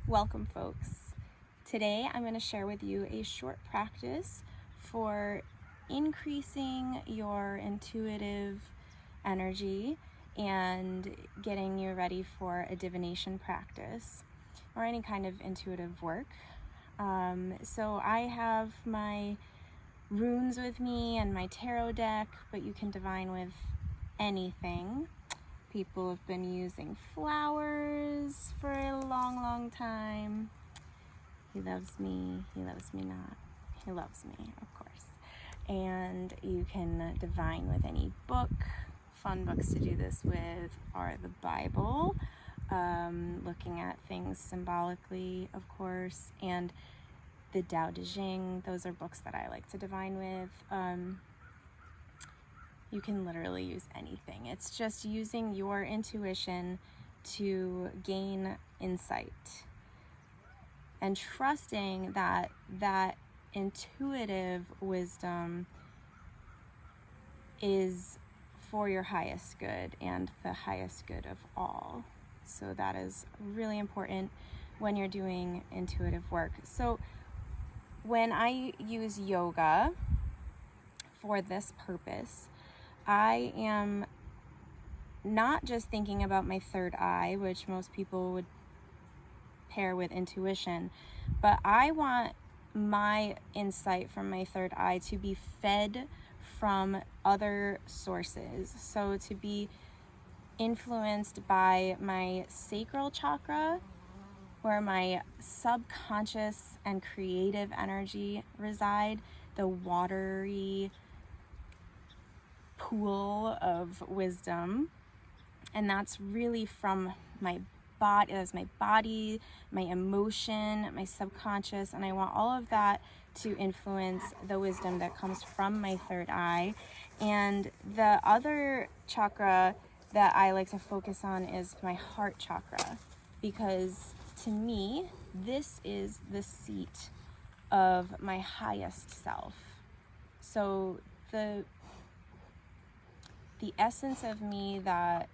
Welcome, folks. Today I'm going to share with you a short practice for increasing your intuitive energy and getting you ready for a divination practice or any kind of intuitive work. So I have my runes with me and my tarot deck, but you can divine with anything. People have been using flowers for a long time. He loves me not. He loves me, of course. And you can divine with any book. Fun books to do this with are the Bible, looking at things symbolically, of course, and the Tao Te Ching. Those are books that I like to divine with. You can literally use anything. It's just using your intuition to gain insight and trusting that that intuitive wisdom is for your highest good and the highest good of all. So that is really important when you're doing intuitive work. So when I use yoga for this purpose, I am not just thinking about my third eye, which most people would pair with intuition, but I want my insight from my third eye to be fed from other sources. So to be influenced by my sacral chakra, where my subconscious and creative energy reside, the watery pool of wisdom. And that's really from my body, my emotion, my subconscious, and I want all of that to influence the wisdom that comes from my third eye. And the other chakra that I like to focus on is my heart chakra, because to me, this is the seat of my highest self. So the essence of me that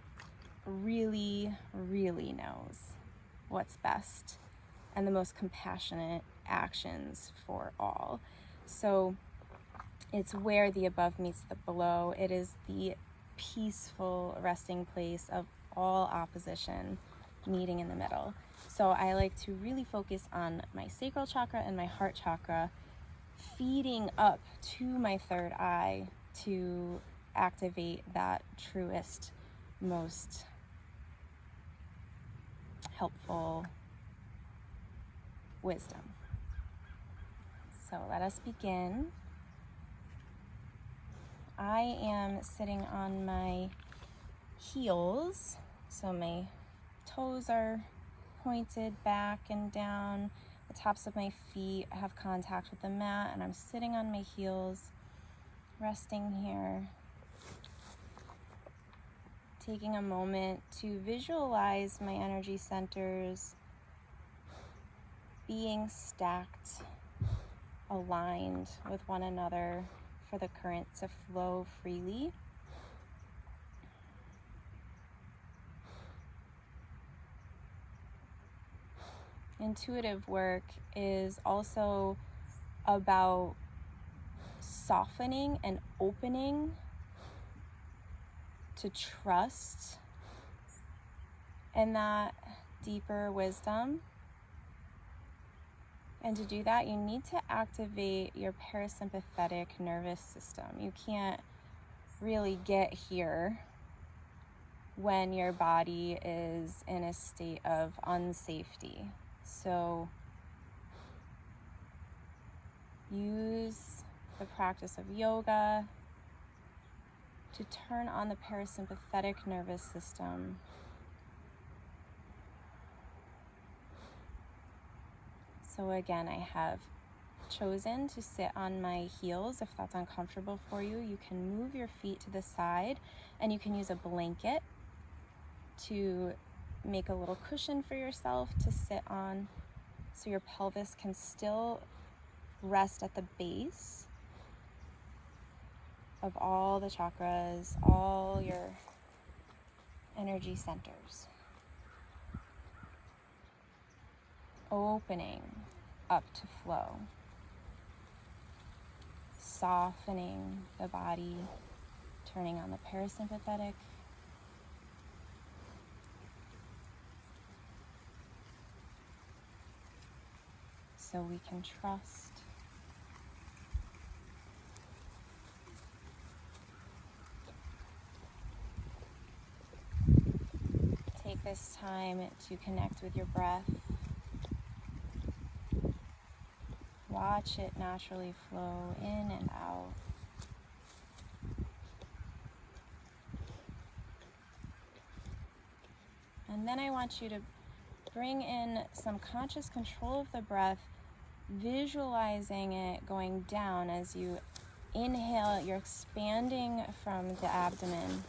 really knows what's best and the most compassionate actions for all. So it's where the above meets the below. It is the peaceful resting place of all opposition meeting in the middle. So I like to really focus on my sacral chakra and my heart chakra, feeding up to my third eye to activate that truest, most helpful wisdom. So let us begin. I am sitting on my heels, so my toes are pointed back and down. The tops of my feet have contact with the mat, and I'm sitting on my heels, resting here. Taking a moment to visualize my energy centers being stacked, aligned with one another for the current to flow freely. Intuitive work is also about softening and opening to trust in that deeper wisdom. And to do that, you need to activate your parasympathetic nervous system. You can't really get here when your body is in a state of unsafety. So use the practice of yoga to turn on the parasympathetic nervous system. So again, I have chosen to sit on my heels. If that's uncomfortable for you, you can move your feet to the side, and you can use a blanket to make a little cushion for yourself to sit on, so your pelvis can still rest at the base of all the chakras, all your energy centers. opening up to flow, softening the body, turning on the parasympathetic, so we can trust. Take this time to connect with your breath. Watch it naturally flow in and out. And then I want you to bring in some conscious control of the breath, visualizing it going down as you inhale. You're expanding from the abdomen.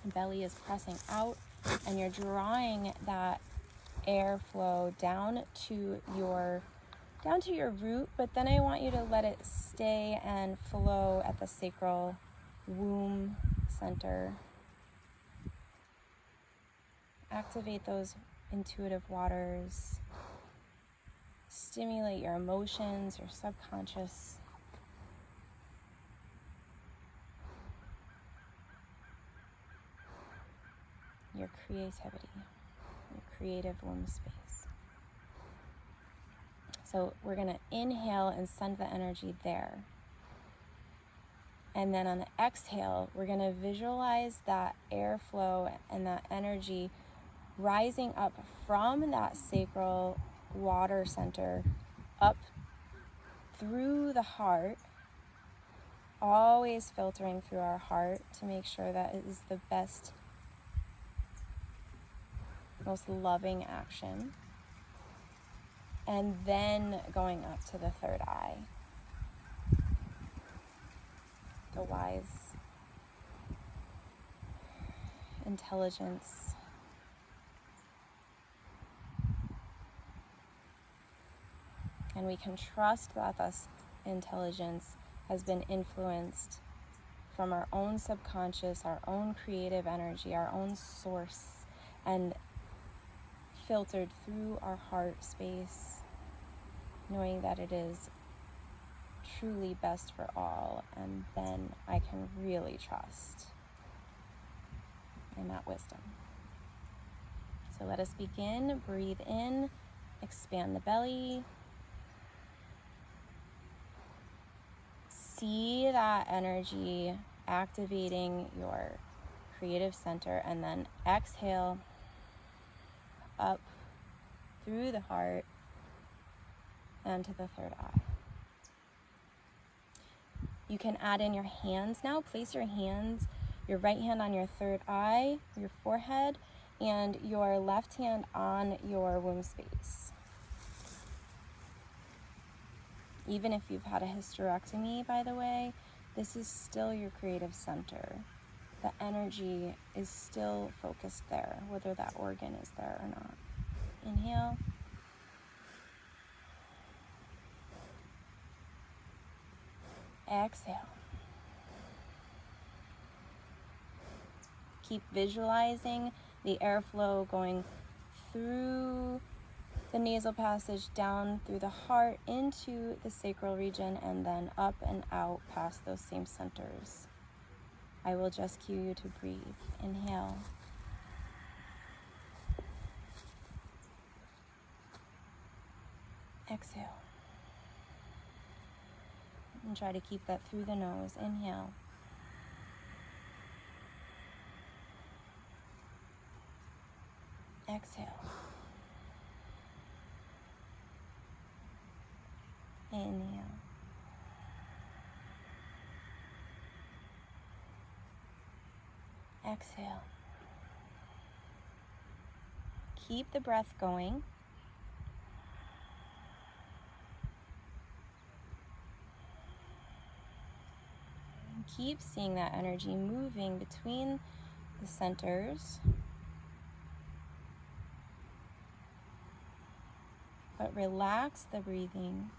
Belly is pressing out, and you're drawing that airflow down to your root, but then I want you to let it stay and flow at the sacral womb center. Activate those intuitive waters. Stimulate your emotions, your subconscious. Your creativity, your creative womb space. So we're going to inhale and send the energy there. And then on the exhale, we're going to visualize that airflow and that energy rising up from that sacral water center up through the heart, always filtering through our heart to make sure that it is the best, most loving action. And then going up to the third eye, the wise intelligence. And we can trust that this intelligence has been influenced from our own subconscious, our own creative energy, our own source, and filtered through our heart space, knowing that it is truly best for all, and then I can really trust in that wisdom. So let us begin. Breathe in, expand the belly. See that energy activating your creative center, and then exhale up through the heart and to the third eye. You can add in your hands now. Place your hands, your right hand on your third eye, your forehead, and your left hand on your womb space. Even if you've had a hysterectomy, by the way, this is still your creative center. The energy is still focused there, whether that organ is there or not. Inhale. Exhale. Keep visualizing the airflow going through the nasal passage, down through the heart, into the sacral region, and then up and out past those same centers. I will just cue you to breathe. Inhale. Exhale. And try to keep that through the nose. Inhale. Exhale. Inhale. Exhale. Keep the breath going. Keep seeing that energy moving between the centers. But relax the breathing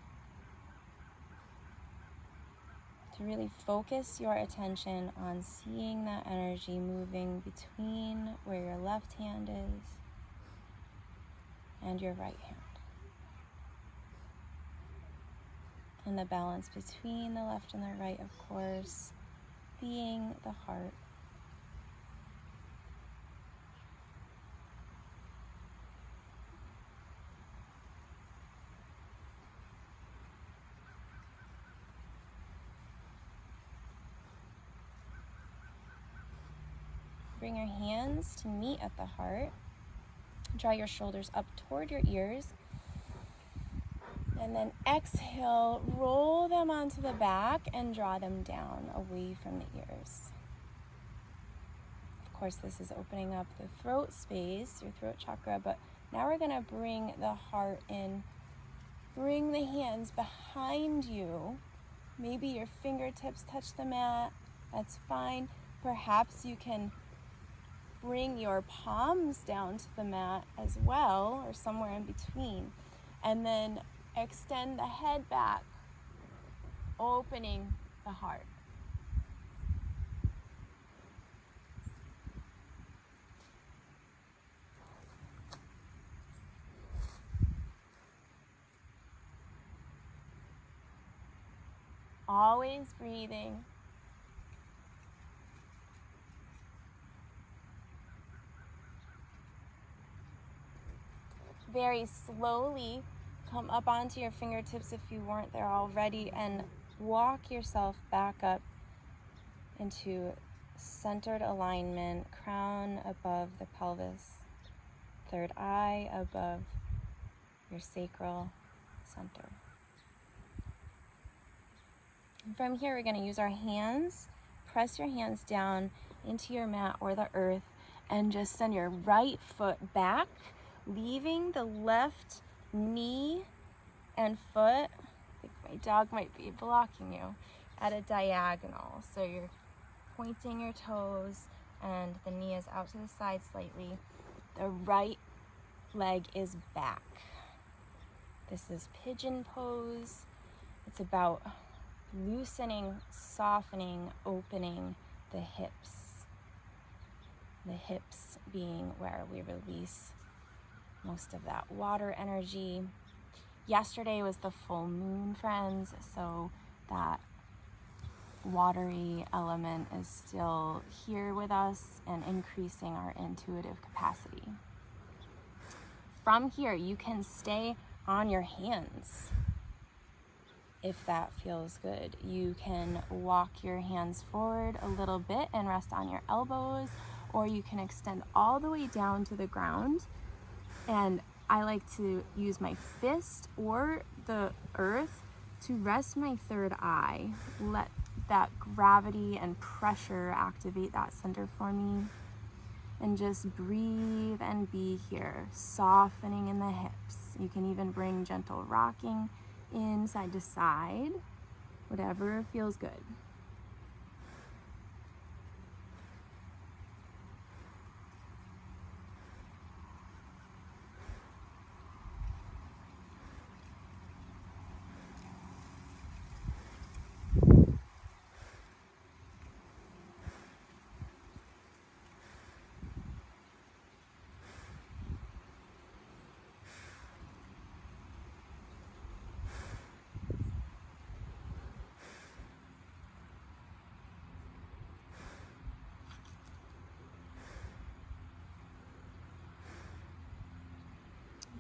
to really focus your attention on seeing that energy moving between where your left hand is and your right hand. And the balance between the left and the right, of course, being the heart. Bring your hands to meet at the heart. Draw your shoulders up toward your ears. And then exhale, roll them onto the back and draw them down away from the ears. Of course, this is opening up the throat space, your throat chakra, but now we're gonna bring the heart in. Bring the hands behind you. Maybe your fingertips touch the mat, that's fine. Perhaps you can bring your palms down to the mat as well, or somewhere in between. And then extend the head back, opening the heart. Always breathing. Very slowly come up onto your fingertips if you weren't there already, and walk yourself back up into centered alignment, crown above the pelvis, third eye above your sacral center. From here, we're going to use our hands. Press your hands down into your mat or the earth and just send your right foot back, leaving the left knee and foot, I think my dog might be blocking you, at a diagonal. So you're pointing your toes and the knee is out to the side slightly. The right leg is back. This is pigeon pose. It's about loosening, softening, opening the hips. The hips being where we release most of that water energy. Yesterday was the full moon, friends, so that watery element is still here with us and increasing our intuitive capacity. From here, you can stay on your hands if that feels good. You can walk your hands forward a little bit and rest on your elbows, or you can extend all the way down to the ground. And I like to use my fist or the earth to rest my third eye. Let that gravity and pressure activate that center for me. And just breathe and be here, softening in the hips. You can even bring gentle rocking in side to side, whatever feels good.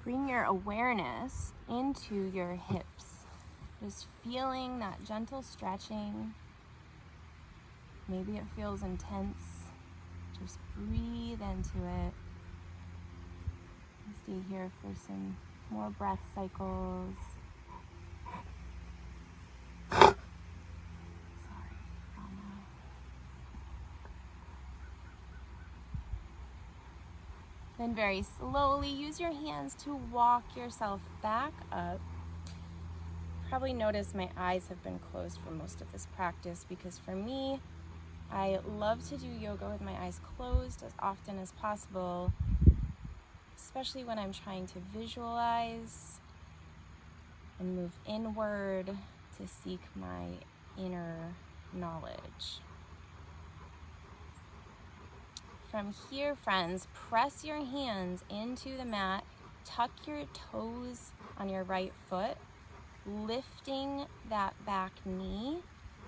Bring your awareness into your hips. Just feeling that gentle stretching. Maybe it feels intense. Just breathe into it. Stay here for some more breath cycles. Sorry, Rama. Then very slowly use your hands to walk yourself back up. Probably notice my eyes have been closed for most of this practice because for me, I love to do yoga with my eyes closed as often as possible, especially when I'm trying to visualize and move inward to seek my inner knowledge. From here, friends, press your hands into the mat, tuck your toes on your right foot, lifting that back knee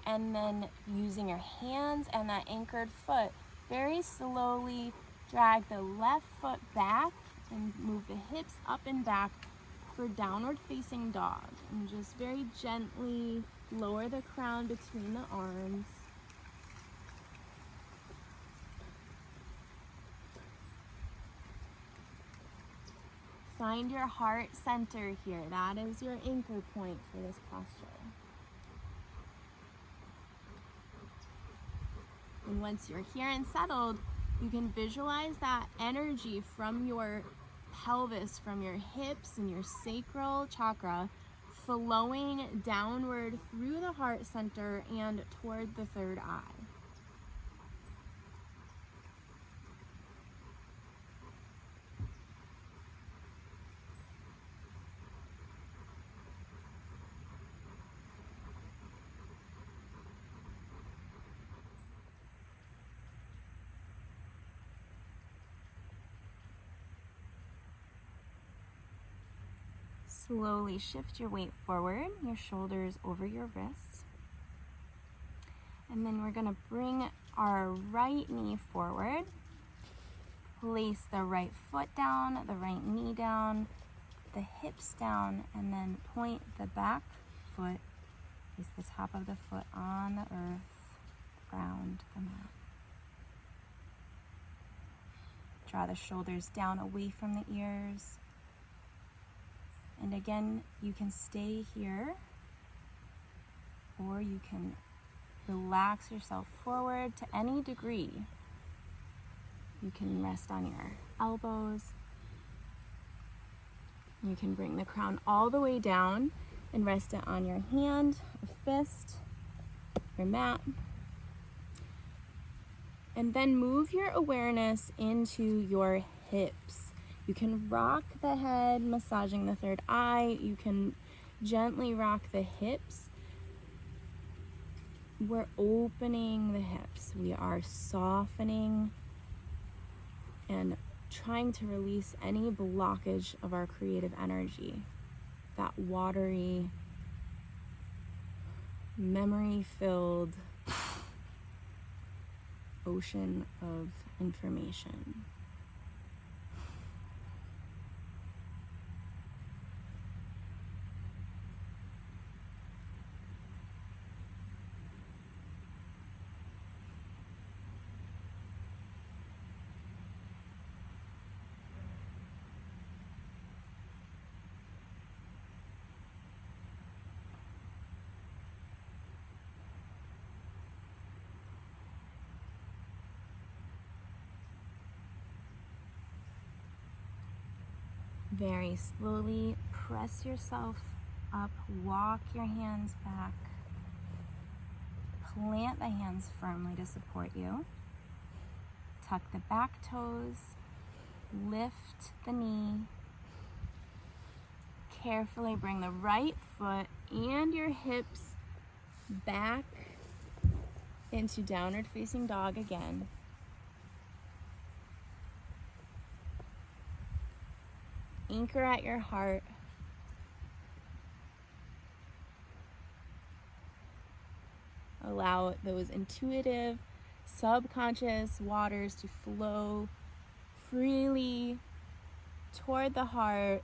and then using your hands and that anchored foot, very slowly drag the left foot back and move the hips up and back for downward facing dog. And just very gently lower the crown between the arms. Find your heart center here. That is your anchor point for this posture. And once you're here and settled, you can visualize that energy from your pelvis, from your hips and your sacral chakra, flowing downward through the heart center and toward the third eye. Slowly shift your weight forward, your shoulders over your wrists. And then we're going to bring our right knee forward. Place the right foot down, the right knee down, the hips down, and then point the back foot, place the top of the foot on the earth, ground, the mat. Draw the shoulders down away from the ears. And again, you can stay here, or you can relax yourself forward to any degree. You can rest on your elbows. You can bring the crown all the way down and rest it on your hand, a fist, your mat. And then move your awareness into your hips. You can rock the head, massaging the third eye. You can gently rock the hips. We're opening the hips. We are softening and trying to release any blockage of our creative energy. That watery, memory-filled ocean of information. Very slowly press yourself up, walk your hands back, plant the hands firmly to support you, tuck the back toes, lift the knee, carefully bring the right foot and your hips back into downward facing dog again. Anchor at your heart. Allow those intuitive, subconscious waters to flow freely toward the heart,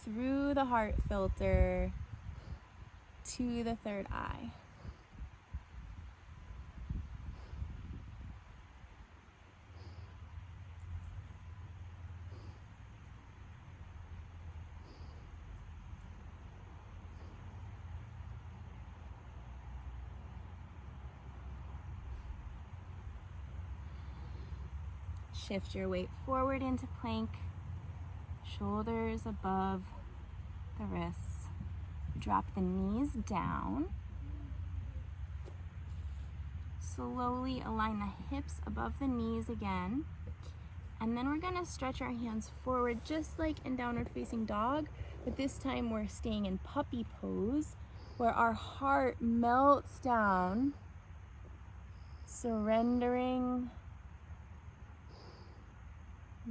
through the heart filter, to the third eye. Shift your weight forward into plank, shoulders above the wrists. Drop the knees down. Slowly align the hips above the knees again. And then we're gonna stretch our hands forward just like in downward facing dog, but this time we're staying in puppy pose, where our heart melts down, surrendering.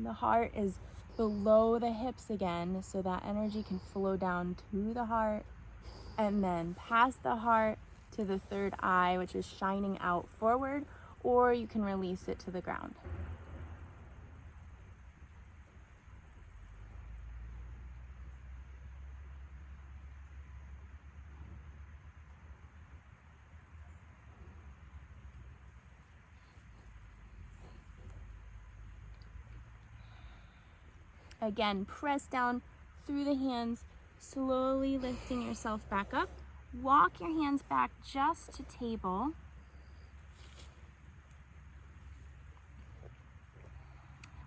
The heart is below the hips again, so that energy can flow down to the heart. and then past the heart to the third eye, which is shining out forward, or you can release it to the ground. Again, press down through the hands, slowly lifting yourself back up. Walk your hands back just to table.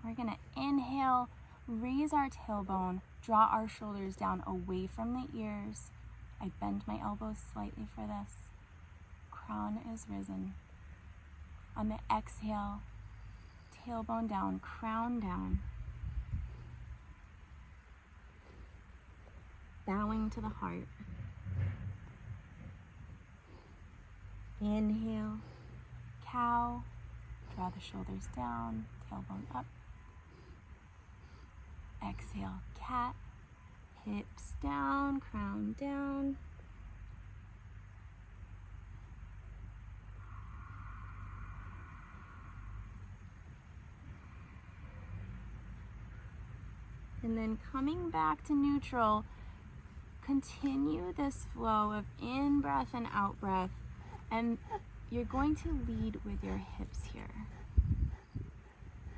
We're gonna inhale, raise our tailbone, draw our shoulders down away from the ears. I bend my elbows slightly for this. Crown is risen. On the exhale, tailbone down, crown down. Bowing to the heart. Inhale, cow, draw the shoulders down, tailbone up. Exhale, cat, hips down, crown down. And then coming back to neutral, continue this flow of in-breath and out-breath, and you're going to lead with your hips here.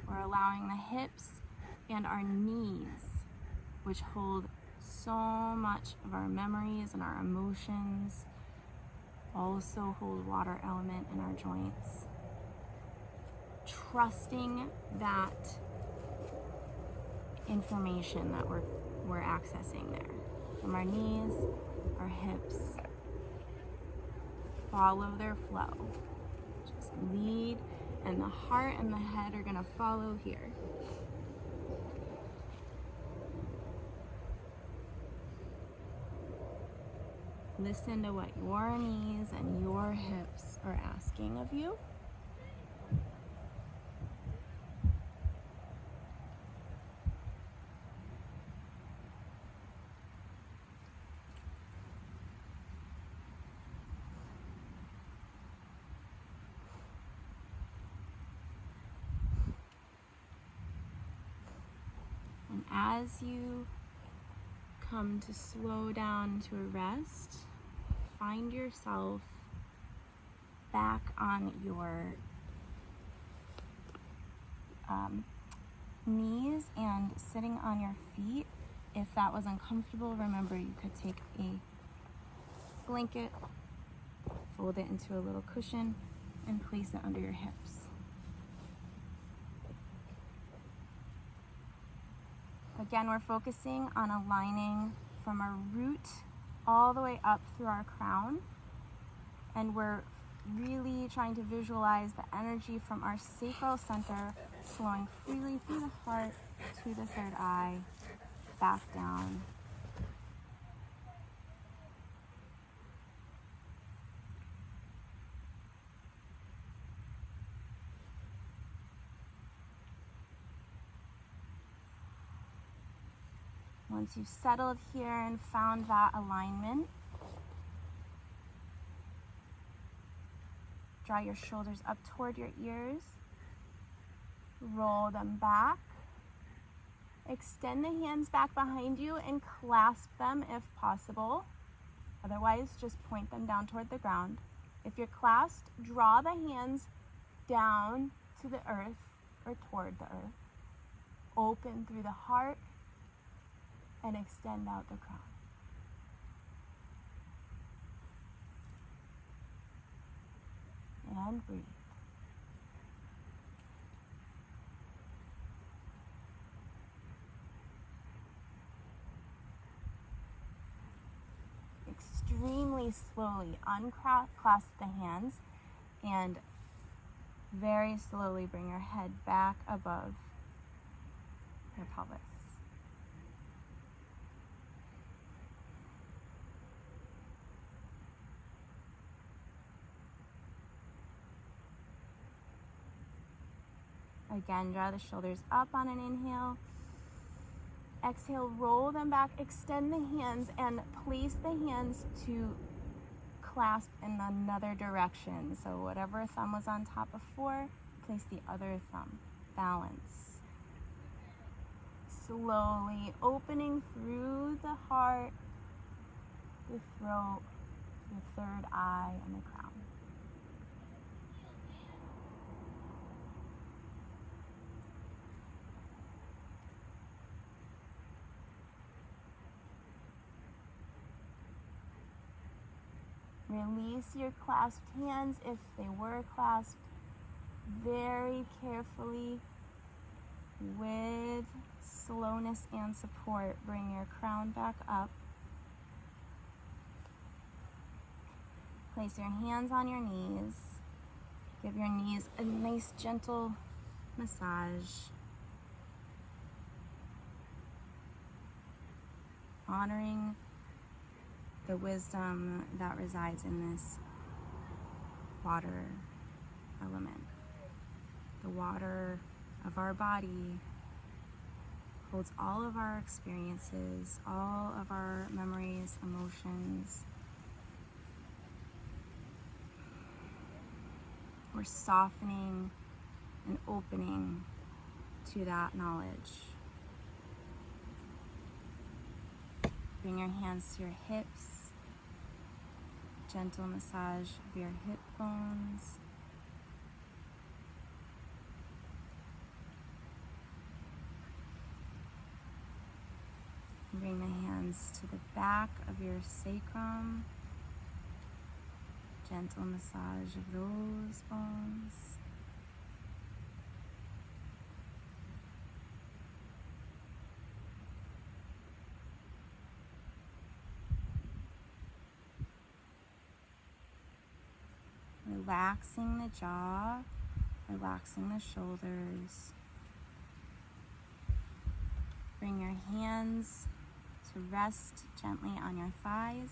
We're allowing the hips and our knees, which hold so much of our memories and our emotions, also hold water element in our joints. Trusting that information that we're accessing there. From our knees, our hips, follow their flow. Just lead, and the heart and the head are gonna follow here. Listen to what your knees and your hips are asking of you. And as you come to slow down to a rest, find yourself back on your knees and sitting on your feet. If that was uncomfortable, remember you could take a blanket, fold it into a little cushion, and place it under your hips. Again, we're focusing on aligning from our root all the way up through our crown. And we're really trying to visualize the energy from our sacral center flowing freely through the heart to the third eye, back down. Once you've settled here and found that alignment, draw your shoulders up toward your ears, roll them back, extend the hands back behind you and clasp them if possible. Otherwise, just point them down toward the ground. If you're clasped, draw the hands down to the earth or toward the earth. Open through the heart and extend out the crown. And breathe. Extremely slowly unclasp the hands and very slowly bring your head back above your pelvis. Again, draw the shoulders up on an inhale. Exhale, roll them back, extend the hands, and place the hands to clasp in another direction. So whatever thumb was on top before, place the other thumb. Balance. Slowly opening through the heart, the throat, the third eye, and the crown. Release your clasped hands if they were clasped very carefully with slowness and support. Bring your crown back up. Place your hands on your knees. Give your knees a nice gentle massage. Honoring the wisdom that resides in this water element. The water of our body holds all of our experiences, all of our memories, emotions. We're softening and opening to that knowledge. Bring your hands to your hips. Gentle massage of your hip bones. Bring the hands to the back of your sacrum. Gentle massage of those bones. Relaxing the jaw, relaxing the shoulders. Bring your hands to rest gently on your thighs.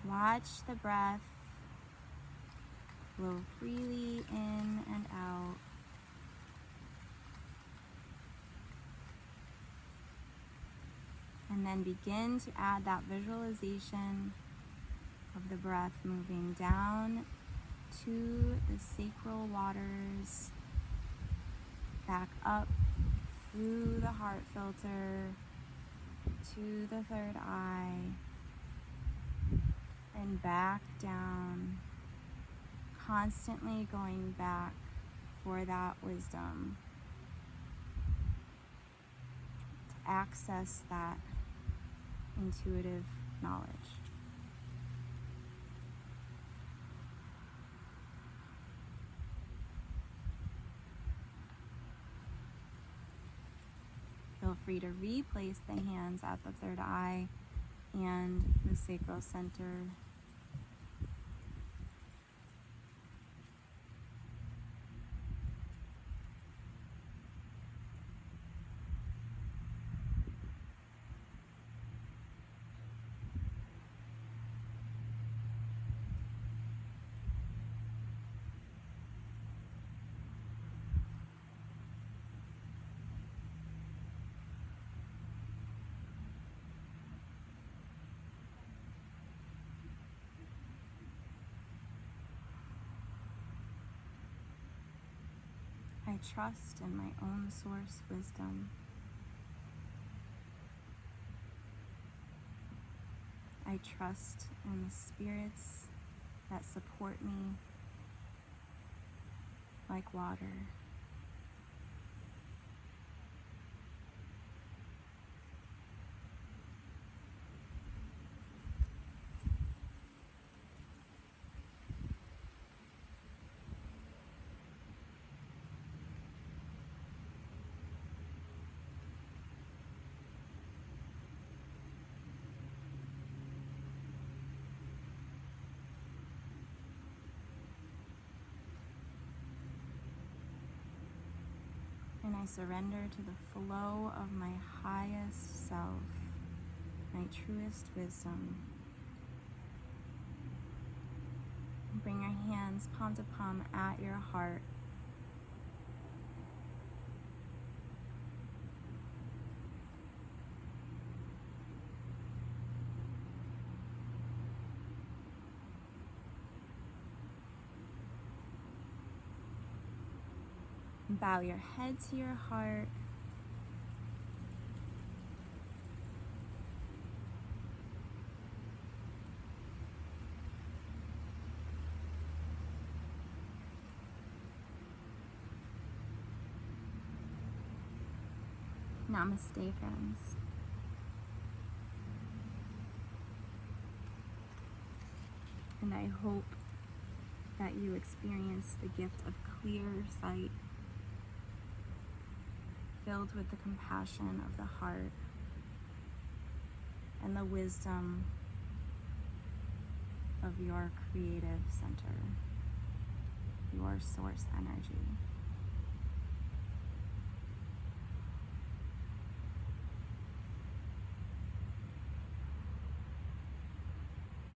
Watch the breath flow freely in and out. And then begin to add that visualization of the breath moving down to the sacral waters, back up through the heart filter to the third eye, and back down, constantly going back for that wisdom, to access that intuitive knowledge. Feel free to replace the hands at the third eye and the sacral center. I trust in my own source wisdom. I trust in the spirits that support me like water. And I surrender to the flow of my highest self, my truest wisdom. hands palm to palm at your heart. Bow your head to your heart. Namaste, friends. And I hope that you experience the gift of clear sight, filled with the compassion of the heart and the wisdom of your creative center, your source energy.